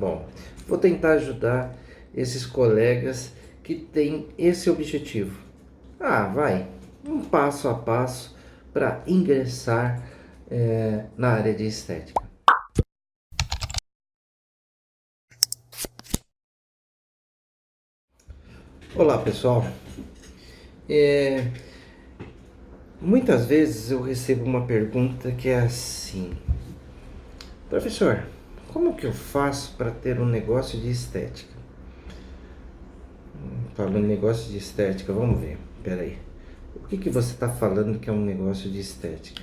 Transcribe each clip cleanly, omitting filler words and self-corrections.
Bom, vou tentar ajudar esses colegas que têm esse objetivo. Vai, um passo a passo para ingressar na área de estética. Olá, pessoal. É, Muitas vezes eu recebo uma pergunta que é assim: professor, como que eu faço para ter um negócio de estética? Falando em negócio de estética, vamos ver. Peraí. O que você está falando que é um negócio de estética?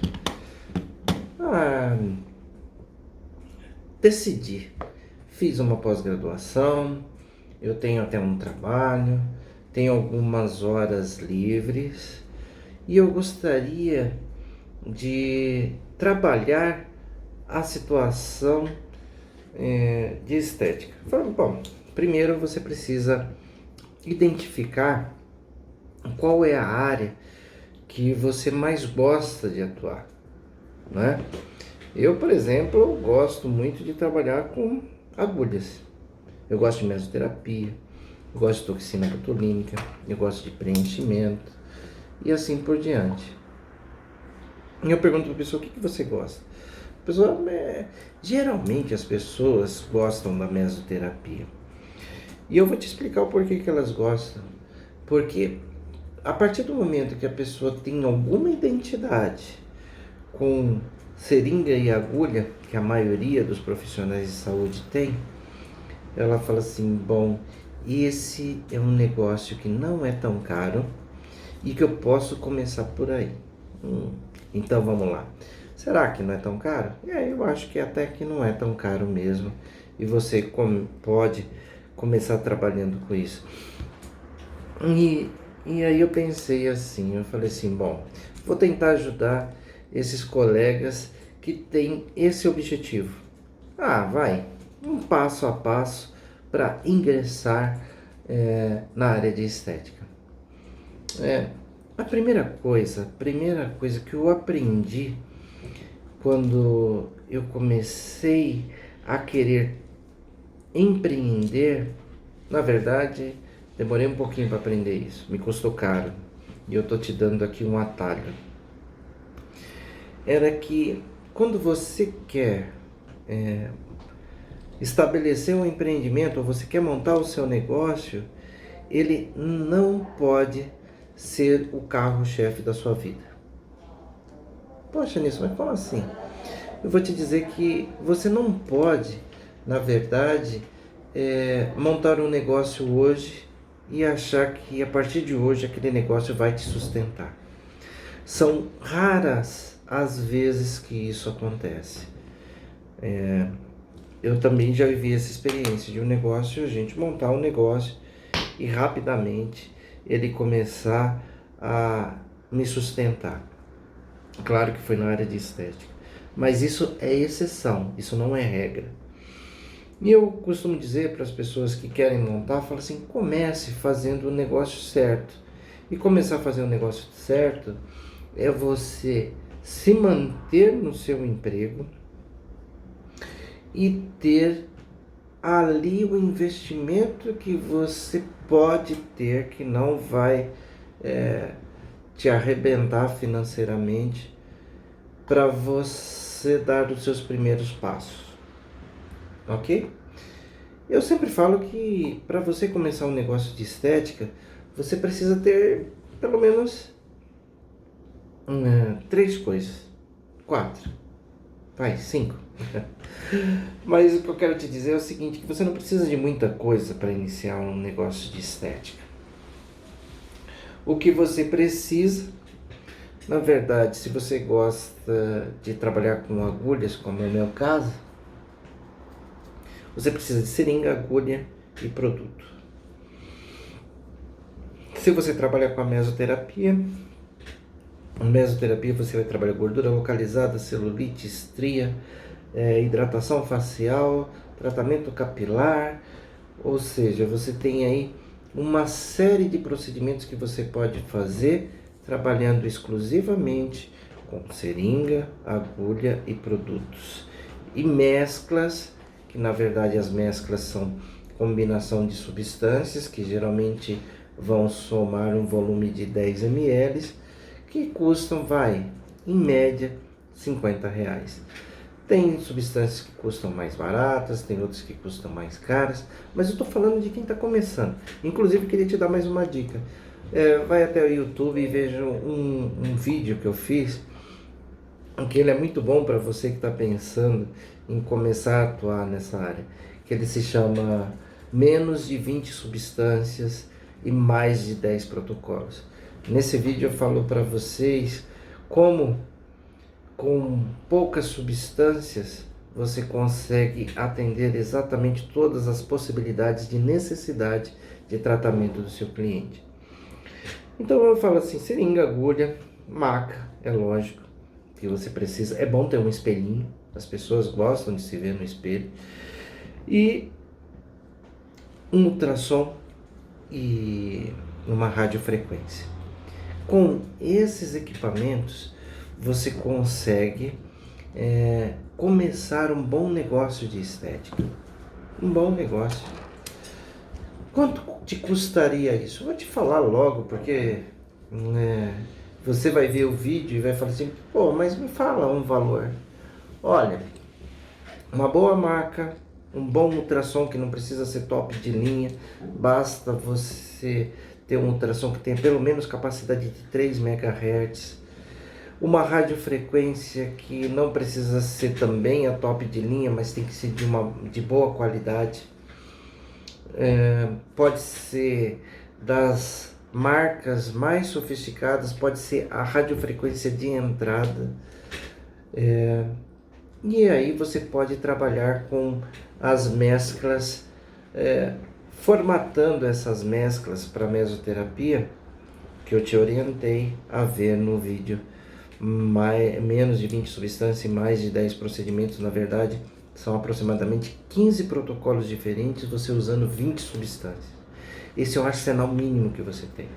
Ah, decidi. Fiz uma pós-graduação, eu tenho até um trabalho, tenho algumas horas livres e eu gostaria de trabalhar a situação de estética. Falei, bom, primeiro você precisa identificar qual é a área que você mais gosta de atuar, né? Eu, por exemplo, gosto muito de trabalhar com agulhas. Eu gosto de mesoterapia, eu gosto de toxina botulínica, eu gosto de preenchimento e assim por diante. E eu pergunto para a pessoa: o que você gosta? A pessoa, geralmente as pessoas gostam da mesoterapia. E eu vou te explicar o porquê que elas gostam. Porque a partir do momento que a pessoa tem alguma identidade com seringa e agulha, que a maioria dos profissionais de saúde tem, ela fala assim: bom, esse é um negócio que não é tão caro e que eu posso começar por aí. Então vamos lá. Será que não é tão caro? Eu acho que até que não é tão caro mesmo. E você pode começar trabalhando com isso. E aí eu pensei assim, eu falei assim, bom, vou tentar ajudar esses colegas que têm esse objetivo. Vai, um passo a passo para ingressar na área de estética. A primeira coisa que eu aprendi quando eu comecei a querer empreender, na verdade, demorei um pouquinho para aprender isso, me custou caro. E eu tô te dando aqui um atalho. Era que quando você quer estabelecer um empreendimento, ou você quer montar o seu negócio, ele não pode ser o carro-chefe da sua vida. Poxa, nisso, mas como assim? Eu vou te dizer que você não pode, na verdade, montar um negócio hoje e achar que a partir de hoje aquele negócio vai te sustentar. São raras as vezes que isso acontece. Eu também já vivi essa experiência de um negócio, a gente montar um negócio e rapidamente ele começar a me sustentar. Claro que foi na área de estética, mas isso é exceção, isso não é regra. E eu costumo dizer para as pessoas que querem montar, falo assim, comece fazendo o negócio certo. E começar a fazer o negócio certo é você se manter no seu emprego e ter ali o investimento que você pode ter, que não vai te arrebentar financeiramente, para você dar os seus primeiros passos, ok? Eu sempre falo que para você começar um negócio de estética, você precisa ter pelo menos 3 coisas, 4, vai, 5. Mas o que eu quero te dizer é o seguinte, que você não precisa de muita coisa para iniciar um negócio de estética. O que você precisa, na verdade, se você gosta de trabalhar com agulhas, como é o meu caso, você precisa de seringa, agulha e produto. Se você trabalha com a mesoterapia você vai trabalhar gordura localizada, celulite, estria, hidratação facial, tratamento capilar, ou seja, você tem aí uma série de procedimentos que você pode fazer trabalhando exclusivamente com seringa, agulha e produtos. E mesclas que que na verdade as mesclas são combinação de substâncias que geralmente vão somar um volume de 10 ml, que custam, em média, R$ 50. Tem substâncias que custam mais baratas, tem outras que custam mais caras, mas eu estou falando de quem está começando. Inclusive, queria te dar mais uma dica. Vai até o YouTube e veja um vídeo que eu fiz, que ele é muito bom para você que está pensando em começar a atuar nessa área, que ele se chama Menos de 20 substâncias e mais de 10 protocolos. Nesse vídeo eu falo para vocês como com poucas substâncias você consegue atender exatamente todas as possibilidades de necessidade de tratamento do seu cliente. Então eu falo assim, seringa, agulha, maca, é lógico que você precisa, é bom ter um espelhinho, as pessoas gostam de se ver no espelho, e um ultrassom e uma radiofrequência. Com esses equipamentos você consegue começar um bom negócio de estética. Um bom negócio. Quanto te custaria isso? Eu vou te falar logo, porque você vai ver o vídeo e vai falar assim, pô, mas me fala um valor. Olha, uma boa marca, um bom ultrassom que não precisa ser top de linha, basta você ter um ultrassom que tenha pelo menos capacidade de 3 MHz, uma radiofrequência que não precisa ser também a top de linha, mas tem que ser de boa qualidade. Pode ser das marcas mais sofisticadas, pode ser a radiofrequência de entrada. E aí você pode trabalhar com as mesclas, formatando essas mesclas para mesoterapia, que eu te orientei a ver no vídeo. Menos de 20 substâncias e mais de 10 procedimentos, na verdade, são aproximadamente 15 protocolos diferentes, você usando 20 substâncias. Esse é o arsenal mínimo que você tem.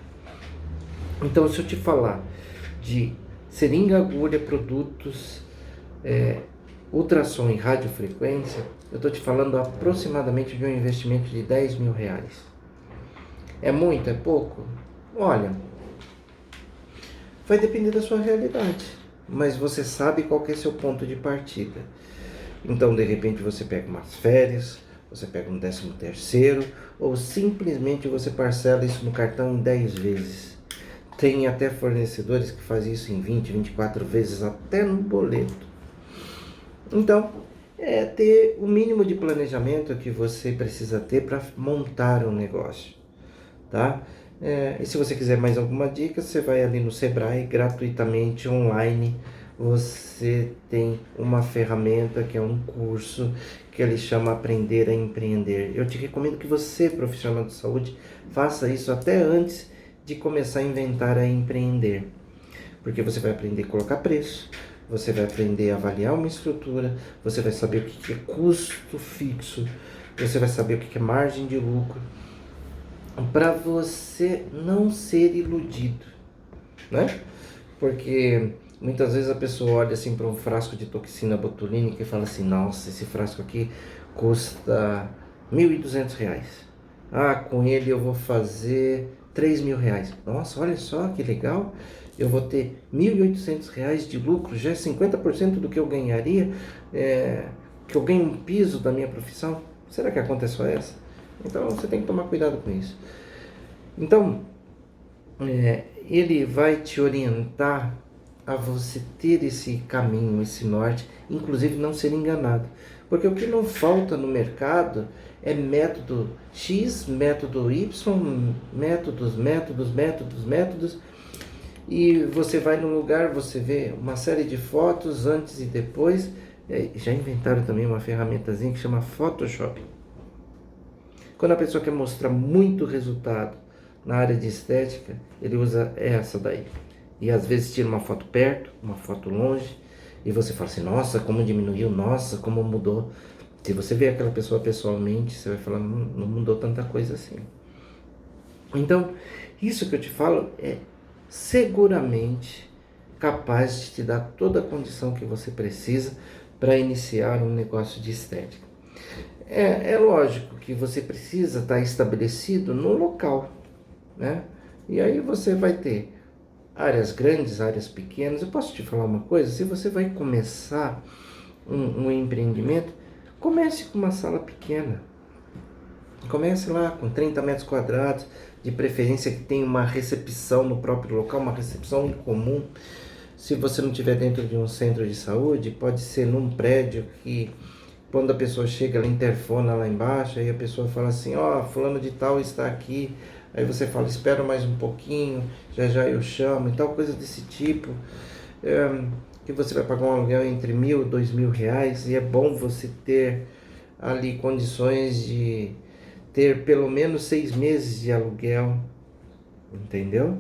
Então, se eu te falar de seringa, agulha, produtos, ultrassom e radiofrequência, eu estou te falando aproximadamente de um investimento de R$ 10.000. É muito? É pouco? Olha, vai depender da sua realidade, mas você sabe qual que é seu ponto de partida. Então, de repente, você pega umas férias, você pega um 13º, ou simplesmente você parcela isso no cartão em 10 vezes. Tem até fornecedores que fazem isso em 20, 24 vezes, até no boleto. Então, é ter o mínimo de planejamento que você precisa ter para montar um negócio, tá? E se você quiser mais alguma dica, você vai ali no Sebrae, gratuitamente, online. Você tem uma ferramenta que é um curso que ele chama Aprender a Empreender. Eu te recomendo que você, profissional de saúde, faça isso até antes de começar a inventar a empreender. Porque você vai aprender a colocar preço, você vai aprender a avaliar uma estrutura, você vai saber o que é custo fixo, você vai saber o que é margem de lucro, para você não ser iludido, né? Porque muitas vezes a pessoa olha assim para um frasco de toxina botulínica e fala assim, nossa, esse frasco aqui custa R$ 1.200. Com ele eu vou fazer R$ 3.000. Nossa, olha só que legal, eu vou ter R$ 1.800 de lucro, já é 50% do que eu ganharia, que eu ganho um piso da minha profissão. Será que a conta é só essa? Então você tem que tomar cuidado com isso. Então, ele vai te orientar a você ter esse caminho, esse norte, inclusive não ser enganado. Porque o que não falta no mercado é método X, método Y, métodos, e você vai num lugar, você vê uma série de fotos antes e depois. Já inventaram também uma ferramentazinha que chama Photoshop. Quando a pessoa quer mostrar muito resultado na área de estética, ele usa essa daí. E às vezes tira uma foto perto, uma foto longe, e você fala assim, nossa, como diminuiu, nossa, como mudou. Se você vê aquela pessoa pessoalmente, você vai falar, não mudou tanta coisa assim. Então, isso que eu te falo é seguramente capaz de te dar toda a condição que você precisa para iniciar um negócio de estética. É lógico que você precisa estar estabelecido no local, né? E aí você vai ter áreas grandes, áreas pequenas. Eu posso te falar uma coisa? Se você vai começar um empreendimento, comece com uma sala pequena. Comece lá com 30 metros quadrados, de preferência que tenha uma recepção no próprio local, uma recepção em comum. Se você não estiver dentro de um centro de saúde, pode ser num prédio que quando a pessoa chega, ela interfona lá embaixo, aí a pessoa fala assim, ó, fulano de tal está aqui. Aí você fala, espera mais um pouquinho, já já eu chamo e tal, coisa desse tipo. Que você vai pagar um aluguel entre 1.000 e 2.000 reais e é bom você ter ali condições de ter pelo menos 6 meses de aluguel, entendeu?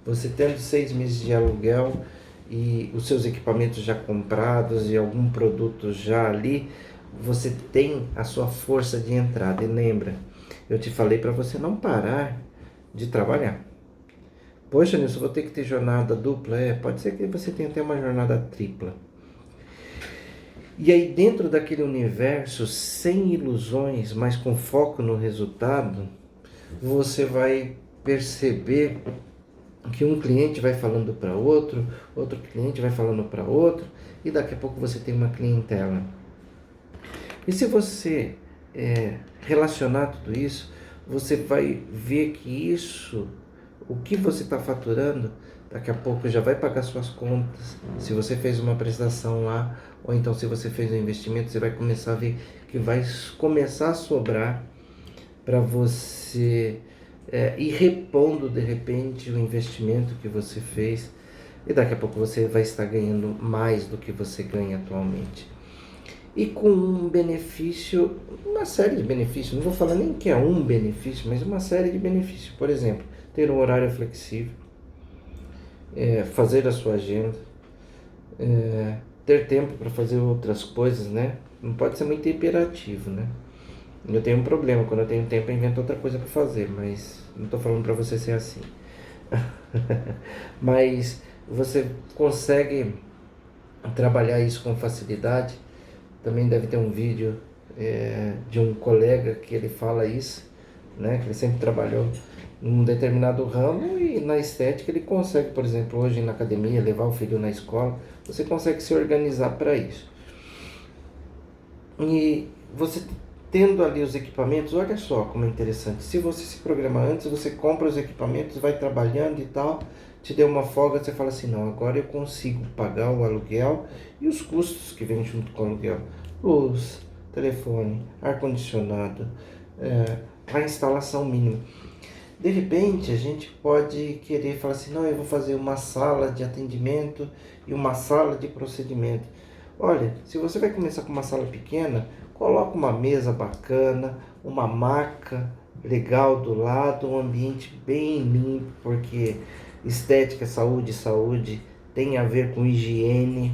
Você tendo 6 meses de aluguel e os seus equipamentos já comprados e algum produto já ali, você tem a sua força de entrada. E lembra, eu te falei para você não parar de trabalhar. Poxa, Nilson, vou ter que ter jornada dupla? Pode ser que você tenha até uma jornada tripla. E aí dentro daquele universo, sem ilusões, mas com foco no resultado, você vai perceber que um cliente vai falando para outro, outro cliente vai falando para outro, e daqui a pouco você tem uma clientela. E se você relacionar tudo isso, você vai ver que isso, o que você está faturando, daqui a pouco já vai pagar suas contas. Se você fez uma prestação lá, ou então se você fez um investimento, você vai começar a ver que vai começar a sobrar para você ir repondo de repente o investimento que você fez. E daqui a pouco você vai estar ganhando mais do que você ganha atualmente. E com um benefício, uma série de benefícios, não vou falar nem que é um benefício, mas uma série de benefícios. Por exemplo, ter um horário flexível, fazer a sua agenda, ter tempo para fazer outras coisas, né? Não pode ser muito imperativo, né? Eu tenho um problema, quando eu tenho tempo eu invento outra coisa para fazer, mas não estou falando para você ser assim. Mas você consegue trabalhar isso com facilidade. Também deve ter um vídeo de um colega que ele fala isso, né? Que ele sempre trabalhou num determinado ramo e na estética ele consegue, por exemplo, hoje na academia, levar o filho na escola, você consegue se organizar para isso. E você tendo ali os equipamentos, olha só como é interessante. Se você se programa antes, você compra os equipamentos, vai trabalhando e tal, te deu uma folga, você fala assim, não, agora eu consigo pagar o aluguel e os custos que vêm junto com o aluguel. Luz, telefone, ar-condicionado, a instalação mínima. De repente, a gente pode querer falar assim, não, eu vou fazer uma sala de atendimento e uma sala de procedimento. Olha, se você vai começar com uma sala pequena, coloca uma mesa bacana, uma maca legal do lado, um ambiente bem limpo, porque estética, saúde tem a ver com higiene,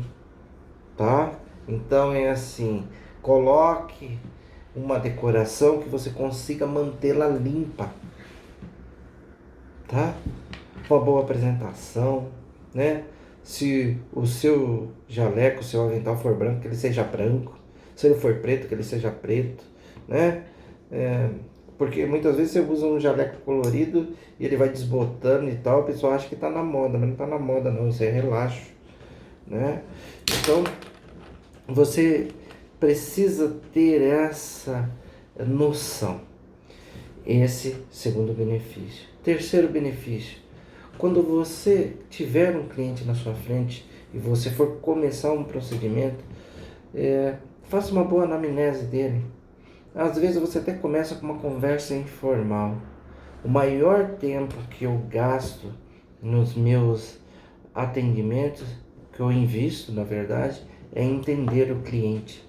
tá? Então é assim, coloque uma decoração que você consiga mantê-la limpa, tá? Uma boa apresentação, né? Se o seu jaleco, o seu avental for branco, que ele seja branco. Se ele for preto, que ele seja preto, né? Porque muitas vezes você usa um jaleco colorido e ele vai desbotando e tal, a pessoa acha que tá na moda, mas não tá na moda não, isso é relaxo, né? Então, você precisa ter essa noção. Esse segundo benefício. Terceiro benefício, quando você tiver um cliente na sua frente e você for começar um procedimento, faça uma boa anamnese dele. Às vezes você até começa com uma conversa informal. O maior tempo que eu gasto nos meus atendimentos, que eu invisto na verdade, é entender o cliente.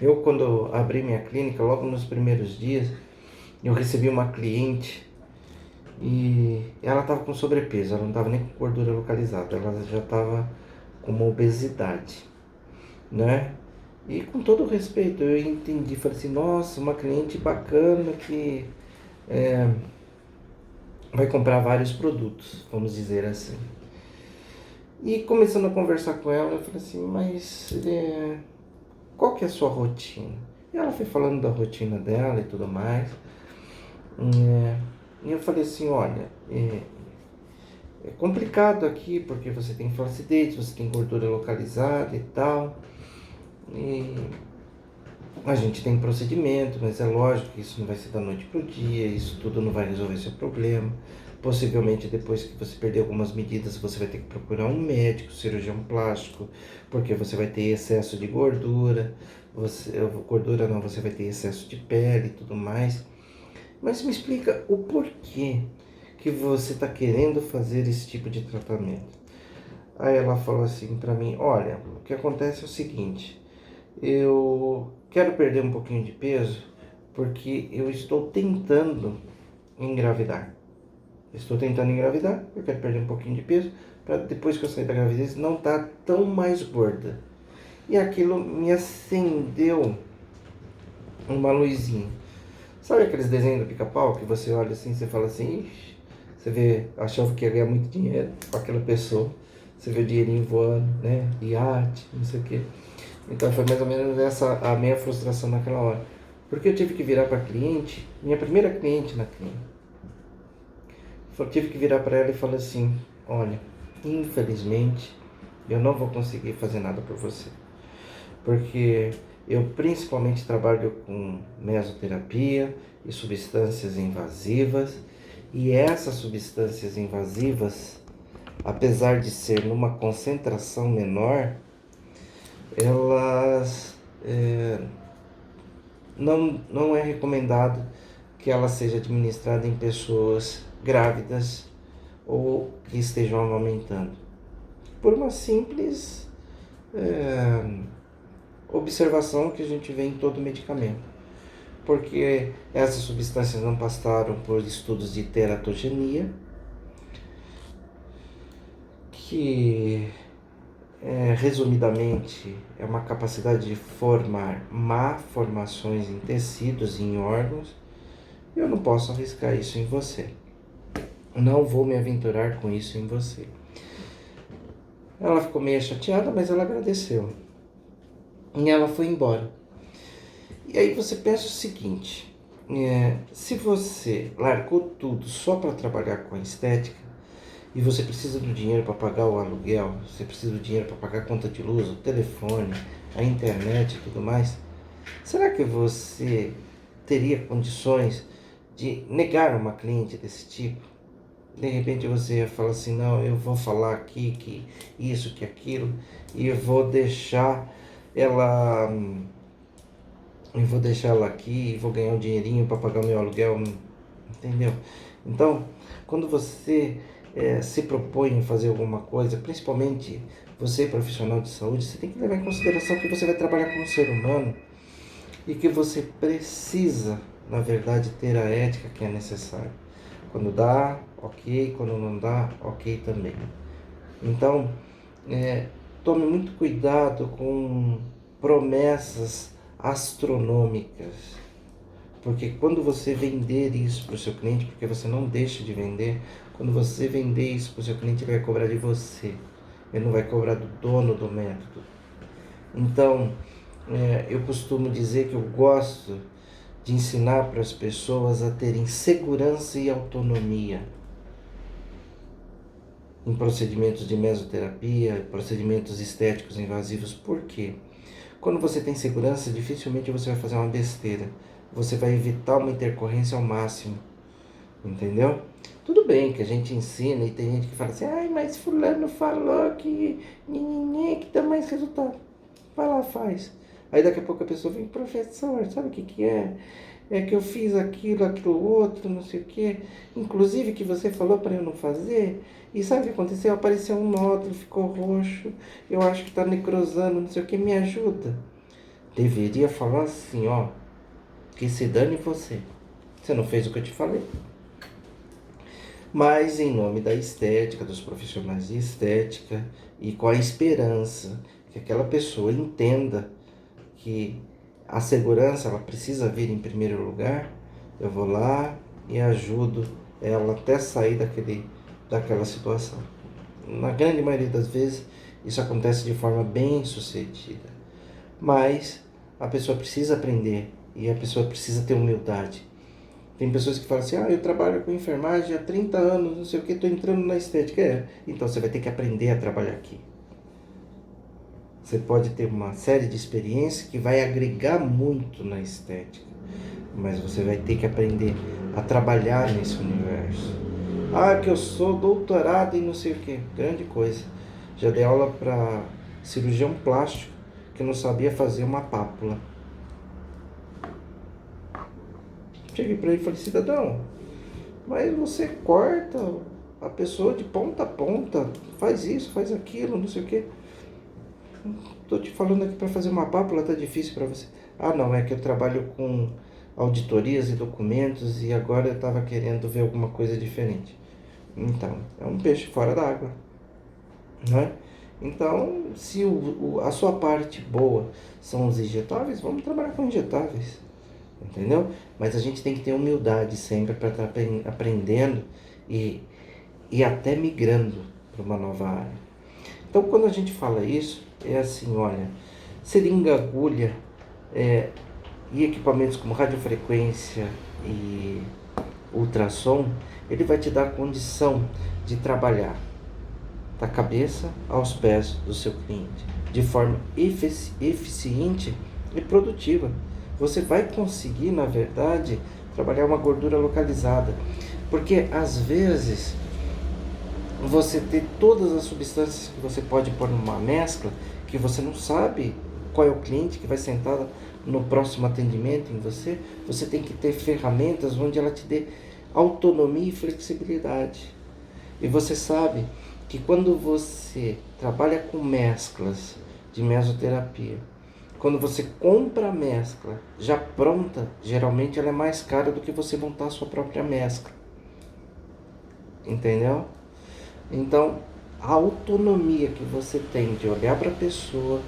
Eu, quando abri minha clínica, logo nos primeiros dias, eu recebi uma cliente e ela estava com sobrepeso, ela não estava nem com gordura localizada, ela já estava com uma obesidade, né? E com todo respeito, eu entendi, falei assim, nossa, uma cliente bacana que vai comprar vários produtos, vamos dizer assim. E começando a conversar com ela, eu falei assim, mas qual que é a sua rotina? E ela foi falando da rotina dela e tudo mais. E eu falei assim, olha, é complicado aqui porque você tem flacidez, você tem gordura localizada e tal. E a gente tem procedimento, mas é lógico que isso não vai ser da noite para o dia, isso tudo não vai resolver seu problema. Possivelmente depois que você perder algumas medidas, você vai ter que procurar um médico, cirurgião plástico, porque você vai ter excesso de gordura, gordura não, você vai ter excesso de pele e tudo mais. Mas me explica o porquê que você está querendo fazer esse tipo de tratamento. Aí ela falou assim para mim, olha, o que acontece é o seguinte, eu quero perder um pouquinho de peso porque eu estou tentando engravidar. Estou tentando engravidar, eu quero perder um pouquinho de peso para depois que eu sair da gravidez não estar tão mais gorda. E aquilo me acendeu uma luzinha. Sabe aqueles desenhos do Pica-Pau que você olha assim, você fala assim, ixi, você vê, achava que ia ganhar muito dinheiro com aquela pessoa, você vê o dinheirinho voando, né, iate, não sei o quê. Então foi mais ou menos essa a minha frustração naquela hora. Porque eu tive que virar para a cliente, minha primeira cliente na clínica. Eu tive que virar para ela e falar assim, olha, infelizmente eu não vou conseguir fazer nada por você. Porque eu principalmente trabalho com mesoterapia e substâncias invasivas. E essas substâncias invasivas, apesar de ser numa concentração menor, elas não é recomendado que ela seja administrada em pessoas grávidas ou que estejam amamentando. Por uma simples observação que a gente vê em todo medicamento. Porque essas substâncias não passaram por estudos de teratogenia, que resumidamente é uma capacidade de formar malformações em tecidos e em órgãos. Eu não posso arriscar isso em você. Não vou me aventurar com isso em você. Ela ficou meio chateada, mas ela agradeceu. E ela foi embora. E aí você pensa o seguinte, se você largou tudo só para trabalhar com a estética, e você precisa do dinheiro para pagar o aluguel, você precisa do dinheiro para pagar a conta de luz, o telefone, a internet e tudo mais, será que você teria condições de negar uma cliente desse tipo? De repente você ia falar assim, não, eu vou falar aqui que isso, que aquilo, e eu vou deixar ela aqui e vou ganhar um dinheirinho para pagar o meu aluguel, entendeu? Então, quando você se propõe a fazer alguma coisa, principalmente você profissional de saúde, você tem que levar em consideração que você vai trabalhar com um ser humano e que você precisa, na verdade, ter a ética que é necessária. Quando dá, ok, quando não dá, ok também. Então, tome muito cuidado com promessas astronômicas, porque quando você vender isso para o seu cliente, porque você não deixa de vender, quando você vender isso para o seu cliente, ele vai cobrar de você, ele não vai cobrar do dono do método. Então, eu costumo dizer que eu gosto de ensinar para as pessoas a terem segurança e autonomia em procedimentos de mesoterapia, procedimentos estéticos invasivos. Por quê? Quando você tem segurança, dificilmente você vai fazer uma besteira. Você vai evitar uma intercorrência ao máximo. Entendeu? Tudo bem que a gente ensina e tem gente que fala assim, ai, mas fulano falou que que dá mais resultado. Vai lá, faz. Aí daqui a pouco a pessoa vem, professor, sabe o que é? É que eu fiz aquilo outro, não sei o que. Inclusive que você falou para eu não fazer. E sabe o que aconteceu? Apareceu um nódulo, ficou roxo. Eu acho que está necrosando, não sei o que. Me ajuda. Deveria falar assim, ó. Que se dane você. Você não fez o que eu te falei. Mas em nome da estética, dos profissionais de estética e com a esperança que aquela pessoa entenda que a segurança ela precisa vir em primeiro lugar, eu vou lá e ajudo ela até sair daquela situação. Na grande maioria das vezes isso acontece de forma bem sucedida, mas a pessoa precisa aprender e a pessoa precisa ter humildade. Tem pessoas que falam assim, eu trabalho com enfermagem há 30 anos, não sei o que, estou entrando na estética. Então você vai ter que aprender a trabalhar aqui. Você pode ter uma série de experiências que vai agregar muito na estética, mas você vai ter que aprender a trabalhar nesse universo. Que eu sou doutorado em não sei o que, grande coisa. Já dei aula para cirurgião plástico que não sabia fazer uma pápula. Cheguei para ele e falei, cidadão, mas você corta a pessoa de ponta a ponta, faz isso, faz aquilo, não sei o que. Tô te falando aqui para fazer uma pápula, tá difícil para você. Não, é que eu trabalho com auditorias e documentos e agora eu tava querendo ver alguma coisa diferente. Então, é um peixe fora d'água, né? Então, se a sua parte boa são os injetáveis, vamos trabalhar com injetáveis, entendeu? Mas a gente tem que ter humildade sempre para estar aprendendo e até migrando para uma nova área. Então, quando a gente fala isso, é assim, olha, seringa, agulha e equipamentos como radiofrequência e ultrassom, ele vai te dar a condição de trabalhar da cabeça aos pés do seu cliente, de forma eficiente e produtiva. Você vai conseguir, na verdade, trabalhar uma gordura localizada, porque às vezes você ter todas as substâncias que você pode pôr numa mescla, que você não sabe qual é o cliente que vai sentar no próximo atendimento em você, você tem que ter ferramentas onde ela te dê autonomia e flexibilidade. E você sabe que quando você trabalha com mesclas de mesoterapia, quando você compra a mescla já pronta, geralmente ela é mais cara do que você montar a sua própria mescla. Entendeu? Então, a autonomia que você tem de olhar para a pessoa,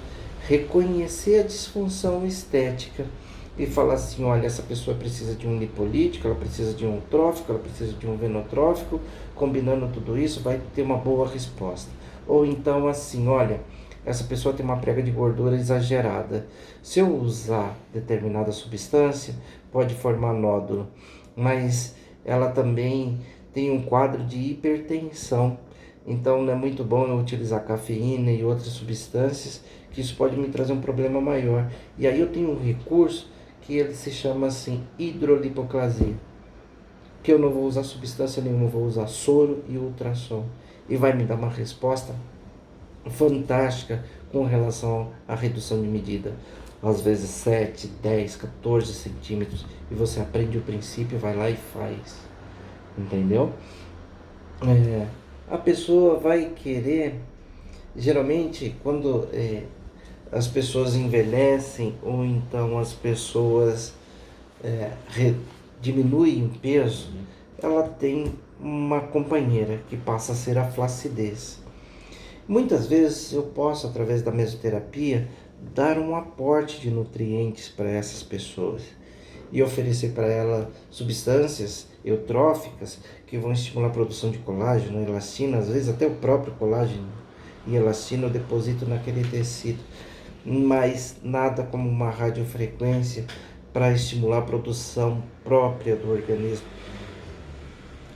reconhecer a disfunção estética e falar assim, olha, essa pessoa precisa de um lipolítico, ela precisa de um trófico, ela precisa de um venotrófico, combinando tudo isso vai ter uma boa resposta. Ou então assim, olha, essa pessoa tem uma prega de gordura exagerada, se eu usar determinada substância, pode formar nódulo, mas ela também tem um quadro de hipertensão, então não é muito bom eu utilizar cafeína e outras substâncias, que isso pode me trazer um problema maior. E aí eu tenho um recurso que ele se chama assim, hidrolipoclasia, que eu não vou usar substância nenhuma, eu vou usar soro e ultrassom, e vai me dar uma resposta fantástica com relação à redução de medida, às vezes 7, 10, 14 centímetros, e você aprende o princípio, vai lá e faz, entendeu? A pessoa vai querer, geralmente quando as pessoas envelhecem ou então as pessoas diminuem o peso, ela tem uma companheira que passa a ser a flacidez. Muitas vezes eu posso, através da mesoterapia, dar um aporte de nutrientes para essas pessoas e oferecer para ela substâncias eutróficas que vão estimular a produção de colágeno, elastina, às vezes até o próprio colágeno e elastina eu deposito naquele tecido, mas nada como uma radiofrequência para estimular a produção própria do organismo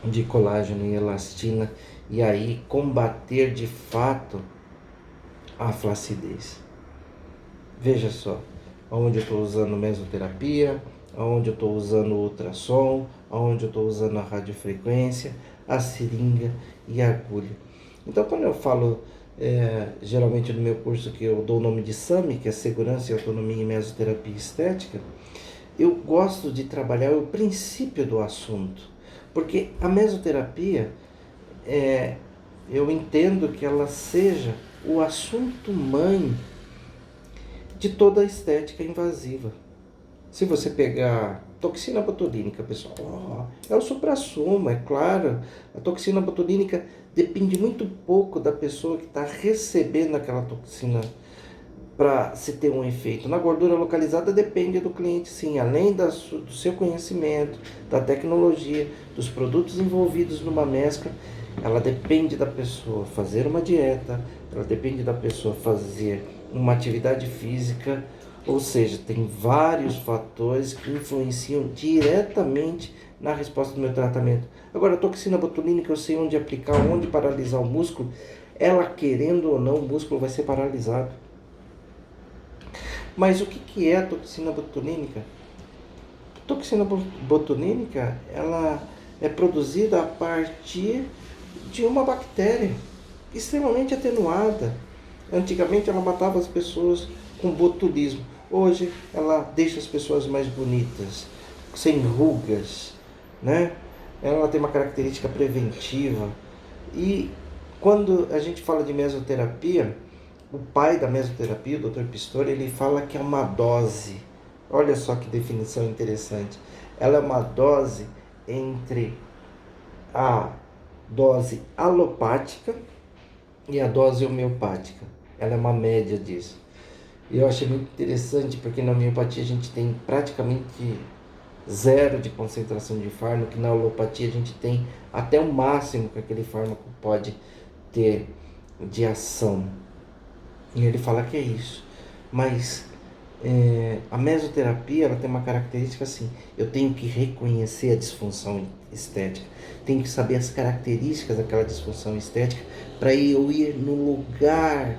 de colágeno e elastina e aí combater de fato a flacidez. Veja só, onde eu estou usando mesoterapia, onde eu estou usando o ultrassom, onde eu estou usando a radiofrequência, a seringa e a agulha. Então quando eu falo, geralmente no meu curso que eu dou o nome de SAMI, que é Segurança e Autonomia em Mesoterapia Estética, eu gosto de trabalhar o princípio do assunto, porque a mesoterapia, eu entendo que ela seja o assunto mãe de toda a estética invasiva. Se você pegar toxina botulínica, pessoal, é o suprassumo, é claro. A toxina botulínica depende muito pouco da pessoa que está recebendo aquela toxina para se ter um efeito. Na gordura localizada depende do cliente, sim, além do seu conhecimento, da tecnologia, dos produtos envolvidos numa mescla, ela depende da pessoa fazer uma dieta, ela depende da pessoa fazer uma atividade física, Ou seja, tem vários fatores que influenciam diretamente na resposta do meu tratamento. Agora, a toxina botulínica, eu sei onde aplicar, onde paralisar o músculo. Ela querendo ou não, o músculo vai ser paralisado. Mas o que é a toxina botulínica? A toxina botulínica, ela é produzida a partir de uma bactéria extremamente atenuada. Antigamente ela matava as pessoas com botulismo. Hoje ela deixa as pessoas mais bonitas, sem rugas, né? Ela tem uma característica preventiva. E quando a gente fala de mesoterapia, o pai da mesoterapia, o Dr. Pistori, ele fala que é uma dose. Olha só que definição interessante. Ela é uma dose entre a dose alopática e a dose homeopática. Ela é uma média disso. E eu achei muito interessante porque na homeopatia a gente tem praticamente zero de concentração de fármaco, e na alopatia a gente tem até o máximo que aquele fármaco pode ter de ação. E ele fala que é isso. Mas a mesoterapia, ela tem uma característica assim: eu tenho que reconhecer a disfunção estética, tenho que saber as características daquela disfunção estética para eu ir no lugar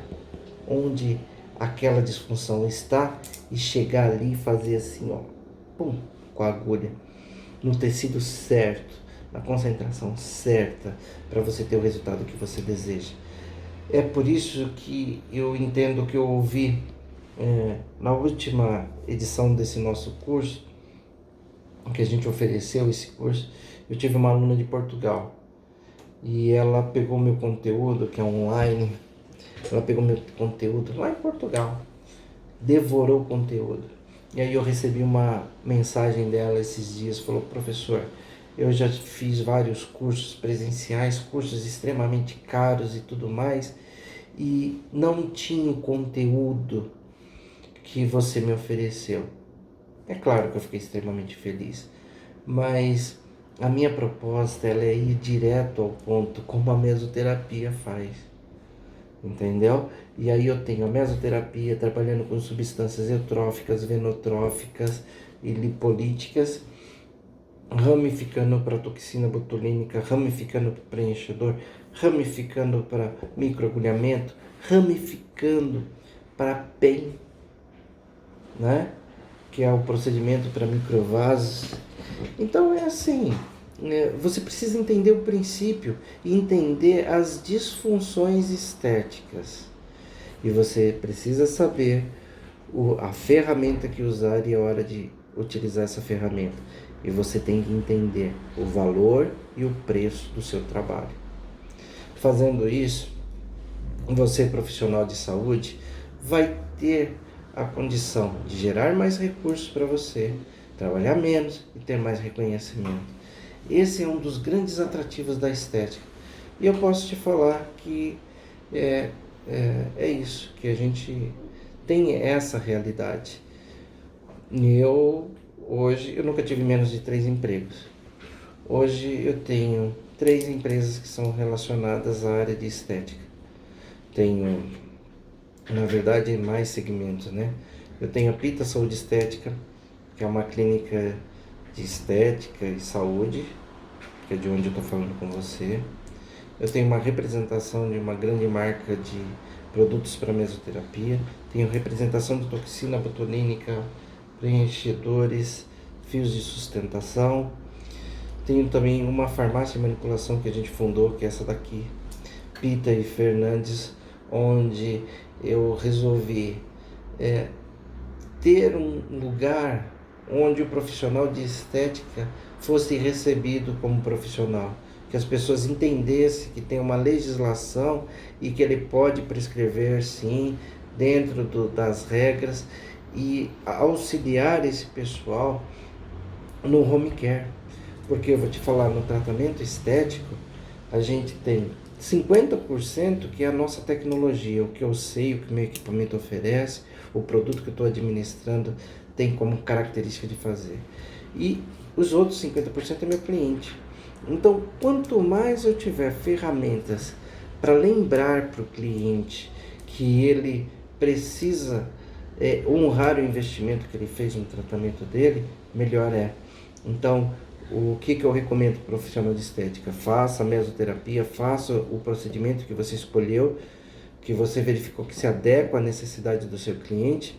onde aquela disfunção está e chegar ali e fazer assim, ó, pum, com a agulha, no tecido certo, na concentração certa, para você ter o resultado que você deseja. É por isso que eu entendo que eu ouvi na última edição desse nosso curso, que a gente ofereceu esse curso, eu tive uma aluna de Portugal e ela pegou meu conteúdo, que é online, ela pegou meu conteúdo lá em Portugal, devorou o conteúdo. E aí eu recebi uma mensagem dela esses dias, falou: professor, eu já fiz vários cursos presenciais, cursos extremamente caros e tudo mais, e não tinha o conteúdo que você me ofereceu. É claro que eu fiquei extremamente feliz, mas a minha proposta, ela é ir direto ao ponto, como a mesoterapia faz, entendeu? E aí eu tenho a mesoterapia trabalhando com substâncias eutróficas, venotróficas e lipolíticas, ramificando para toxina botulínica, ramificando para preenchedor, ramificando para microagulhamento, ramificando para PEN, né? Que é o procedimento para microvasos. Então é assim, você precisa entender o princípio e entender as disfunções estéticas. E você precisa saber a ferramenta que usar e a hora de utilizar essa ferramenta. E você tem que entender o valor e o preço do seu trabalho. Fazendo isso, você, profissional de saúde, vai ter a condição de gerar mais recursos para você, trabalhar menos e ter mais reconhecimento. Esse é um dos grandes atrativos da estética. E eu posso te falar que é isso, que a gente tem essa realidade. Hoje, eu nunca tive menos de 3 empregos. Hoje eu tenho 3 empresas que são relacionadas à área de estética. Tenho, na verdade, mais segmentos, né? Eu tenho a Pita Saúde Estética, que é uma clínica de estética e saúde, que é de onde eu estou falando com você. Eu tenho uma representação de uma grande marca de produtos para mesoterapia. Tenho representação de toxina botulínica, preenchedores, fios de sustentação. Tenho também uma farmácia de manipulação que a gente fundou, que é essa daqui, Pita e Fernandes, onde eu resolvi ter um lugar onde o profissional de estética fosse recebido como profissional, que as pessoas entendessem que tem uma legislação e que ele pode prescrever, sim, dentro das regras, e auxiliar esse pessoal no home care. Porque eu vou te falar, no tratamento estético, a gente tem 50% que é a nossa tecnologia, o que eu sei, o que o meu equipamento oferece, o produto que eu estou administrando tem como característica de fazer. E os outros 50% é meu cliente. Então, quanto mais eu tiver ferramentas para lembrar para o cliente que ele precisa honrar o investimento que ele fez no tratamento dele, melhor é. Então, o que eu recomendo para o profissional de estética? Faça a mesoterapia, faça o procedimento que você escolheu, que você verificou que se adequa à necessidade do seu cliente,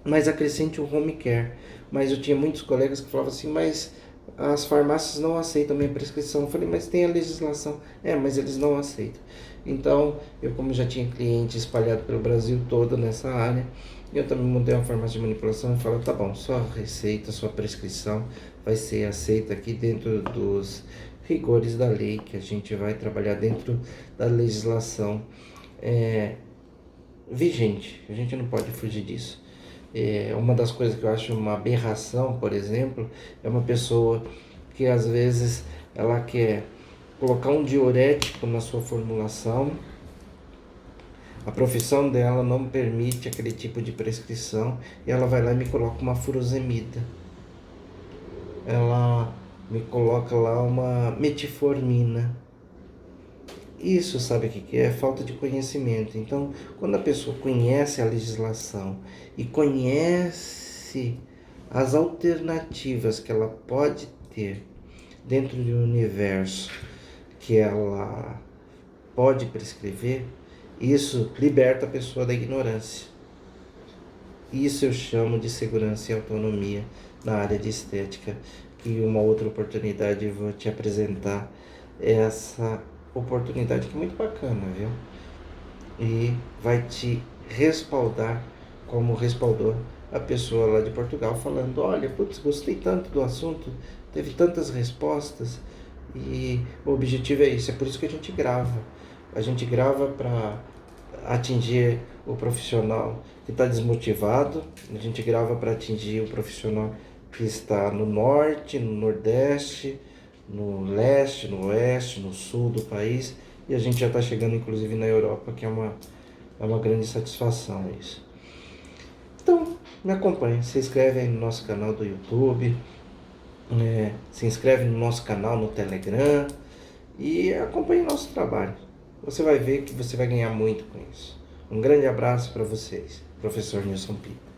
mas acrescente o home care. Mas eu tinha muitos colegas que falavam assim, mas as farmácias não aceitam minha prescrição. Eu falei, mas tem a legislação. Mas eles não aceitam. Então, eu como já tinha cliente espalhado pelo Brasil todo nessa área, eu também montei uma farmácia de manipulação e falei, tá bom, sua receita, sua prescrição vai ser aceita aqui dentro dos rigores da lei, que a gente vai trabalhar dentro da legislação vigente. A gente não pode fugir disso. Uma das coisas que eu acho uma aberração, por exemplo, é uma pessoa que às vezes ela quer colocar um diurético na sua formulação, a profissão dela não permite aquele tipo de prescrição e ela vai lá e me coloca uma furosemida. Ela me coloca lá uma metformina. Isso, sabe o que é? Falta de conhecimento. Então, quando a pessoa conhece a legislação e conhece as alternativas que ela pode ter dentro do universo que ela pode prescrever, isso liberta a pessoa da ignorância. Isso eu chamo de segurança e autonomia na área de estética. E uma outra oportunidade eu vou te apresentar essa oportunidade que é muito bacana, viu? E vai te respaldar como respaldou a pessoa lá de Portugal, falando, olha, putz, gostei tanto do assunto, teve tantas respostas, e o objetivo é isso, é por isso que a gente grava. A gente grava para atingir o profissional que está desmotivado, a gente grava para atingir o profissional que está no norte, no nordeste, no leste, no oeste, no sul do país, e a gente já está chegando inclusive na Europa, que é uma grande satisfação isso. Então, me acompanhe, se inscreve aí no nosso canal do YouTube, se inscreve no nosso canal no Telegram e acompanhe o nosso trabalho. Você vai ver que você vai ganhar muito com isso. Um grande abraço para vocês, professor Nilson Pita.